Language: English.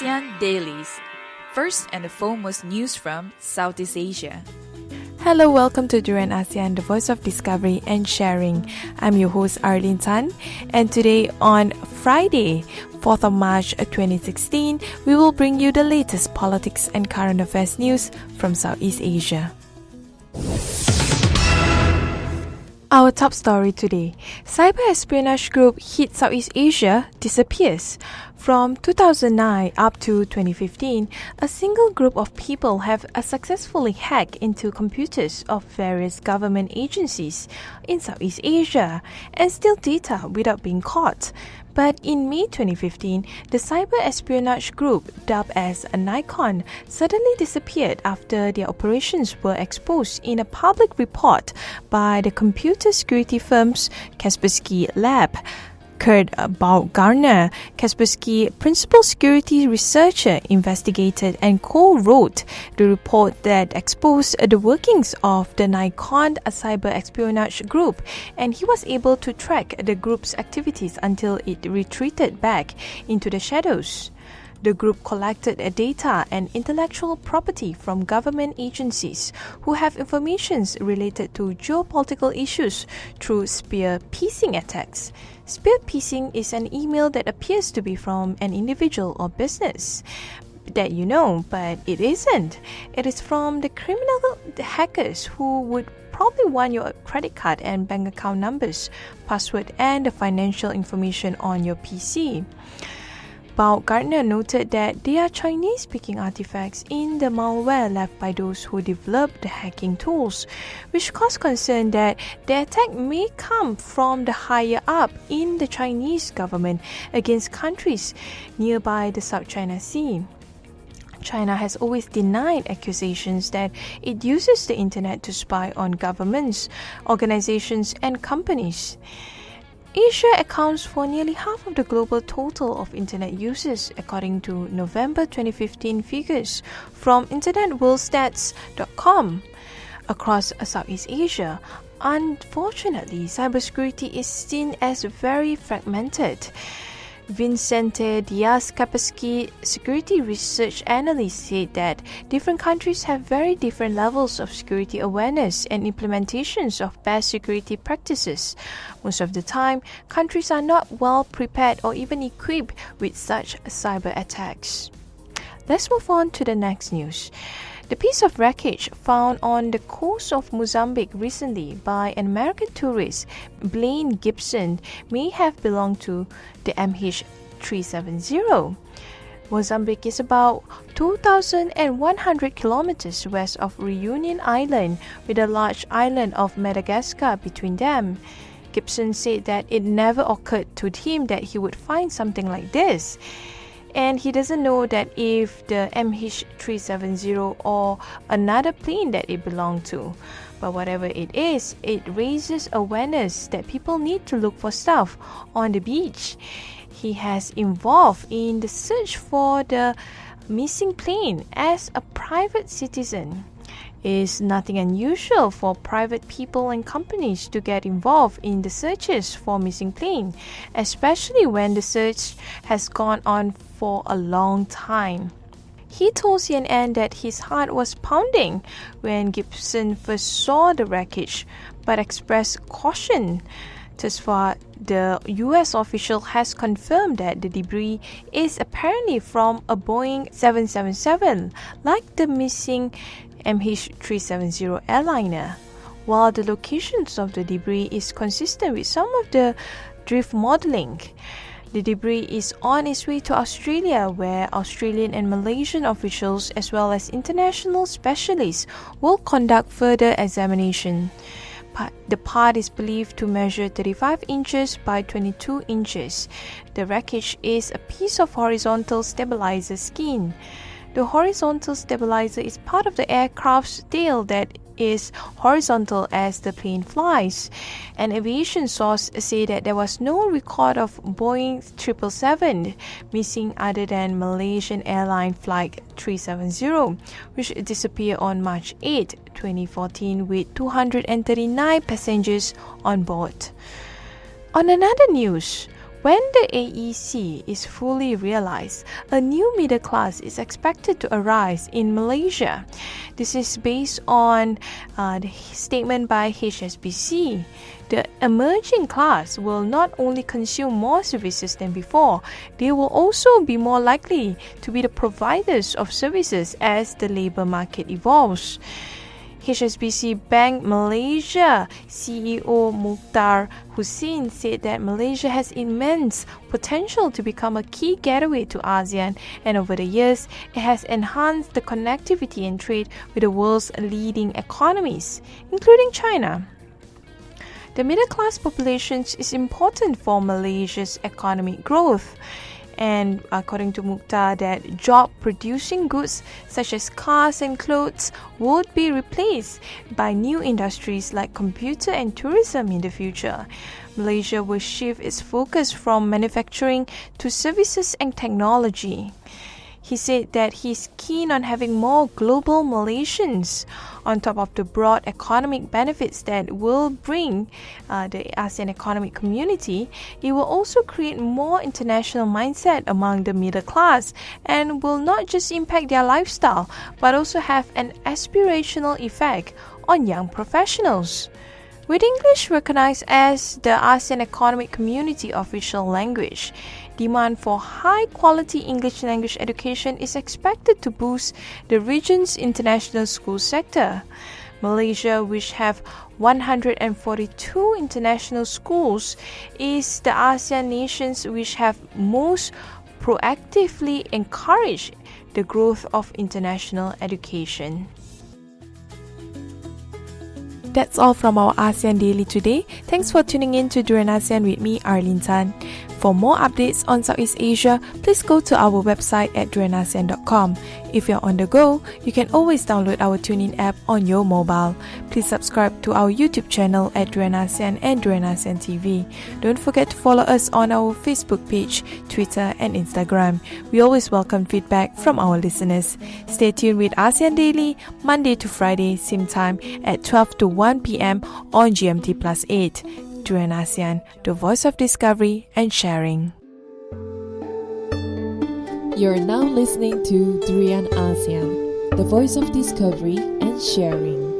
ASEAN Dailies. First and the foremost news from Southeast Asia. Hello, welcome to Duran ASEAN, the voice of discovery and sharing. I'm your host Arlene Tan, and today on Friday, 4th of March 2016, we will bring you the latest politics and current affairs news from Southeast Asia. Our top story today: Cyberespionage group hit Southeast Asia disappears. From 2009 up to 2015, a single group of people have successfully hacked into computers of various government agencies in Southeast Asia and steal data without being caught. But in May 2015, the cyber-espionage group, dubbed as Nikon, suddenly disappeared after their operations were exposed in a public report by the computer security firm's Kaspersky Lab. Kurt Baumgartner, Kaspersky principal security researcher, investigated and co-wrote the report that exposed the workings of the Nikon cyber espionage group, and he was able to track the group's activities until it retreated back into the shadows. The group collected data and intellectual property from government agencies who have information related to geopolitical issues through spear phishing attacks. Spear phishing is an email that appears to be from an individual or business that you know, but it isn't. It is from the criminal hackers who would probably want your credit card and bank account numbers, password, and the financial information on your PC. Baumgartner noted that there are Chinese-speaking artifacts in the malware left by those who developed the hacking tools, which caused concern that the attack may come from the higher up in the Chinese government against countries nearby the South China Sea. China has always denied accusations that it uses the internet to spy on governments, organizations, and companies. Asia accounts for nearly half of the global total of internet users, according to November 2015 figures from internetworldstats.com. Across Southeast Asia, unfortunately, cybersecurity is seen as very fragmented. Vicente Diaz, Kaspersky security research analyst, said that different countries have very different levels of security awareness and implementations of best security practices. Most of the time, countries are not well prepared or even equipped with such cyber attacks. Let's move on to the next news. The piece of wreckage found on the coast of Mozambique recently by an American tourist, Blaine Gibson, may have belonged to the MH370. Mozambique is about 2,100 kilometers west of Reunion Island, with a large island of Madagascar between them. Gibson said that it never occurred to him that he would find something like this. And he doesn't know that if the MH370 or another plane that it belonged to. But whatever it is, it raises awareness that people need to look for stuff on the beach. He has involved in the search for the missing plane as a private citizen. It's nothing unusual for private people and companies to get involved in the searches for missing plane, especially when the search has gone on for a long time. He told CNN that his heart was pounding when Gibson first saw the wreckage, but expressed caution. Thus far, the U.S. official has confirmed that the debris is apparently from a Boeing 777, like the missing MH370 airliner. While the locations of the debris is consistent with some of the drift modeling, the debris is on its way to Australia, where Australian and Malaysian officials as well as international specialists will conduct further examination. The part is believed to measure 35 inches by 22 inches. The wreckage is a piece of horizontal stabilizer skin. The horizontal stabilizer is part of the aircraft's tail that is horizontal as the plane flies. An aviation source said that there was no record of Boeing 777 missing other than Malaysian airline flight 370, which disappeared on March 8, 2014 with 239 passengers on board. On another news, When the AEC is fully realized, a new middle class is expected to arise in Malaysia. This is based on the statement by HSBC. The emerging class will not only consume more services than before, they will also be more likely to be the providers of services as the labor market evolves. HSBC Bank Malaysia CEO Mukhtar Hussain said that Malaysia has immense potential to become a key gateway to ASEAN, and over the years, it has enhanced the connectivity and trade with the world's leading economies, including China. The middle class population is important for Malaysia's economic growth. And according to Mukhtar, that job-producing goods such as cars and clothes would be replaced by new industries like computer and tourism in the future. Malaysia will shift its focus from manufacturing to services and technology. He said that he's keen on having more global Malaysians. On top of the broad economic benefits that will bring the ASEAN economic community, it will also create more international mindset among the middle class and will not just impact their lifestyle, but also have an aspirational effect on young professionals. With English recognized as the ASEAN Economic Community official language, demand for high-quality English language education is expected to boost the region's international school sector. Malaysia, which have 142 international schools, is the ASEAN nations which have most proactively encouraged the growth of international education. That's all from our ASEAN Daily today. Thanks for tuning in to Duran ASEAN with me, Arlene Tan. For more updates on Southeast Asia, please go to our website at duranasian.com. If you're on the go, you can always download our TuneIn app on your mobile. Please subscribe to our YouTube channel at Duran ASEAN and Duran ASEAN TV. Don't forget to follow us on our Facebook page, Twitter and Instagram. We always welcome feedback from our listeners. Stay tuned with ASEAN Daily, Monday to Friday, same time at 12 to 1 p.m. on GMT Plus 8. Duran ASEAN, the voice of discovery and sharing. You're now listening to Durian ASEAN, the voice of discovery and sharing.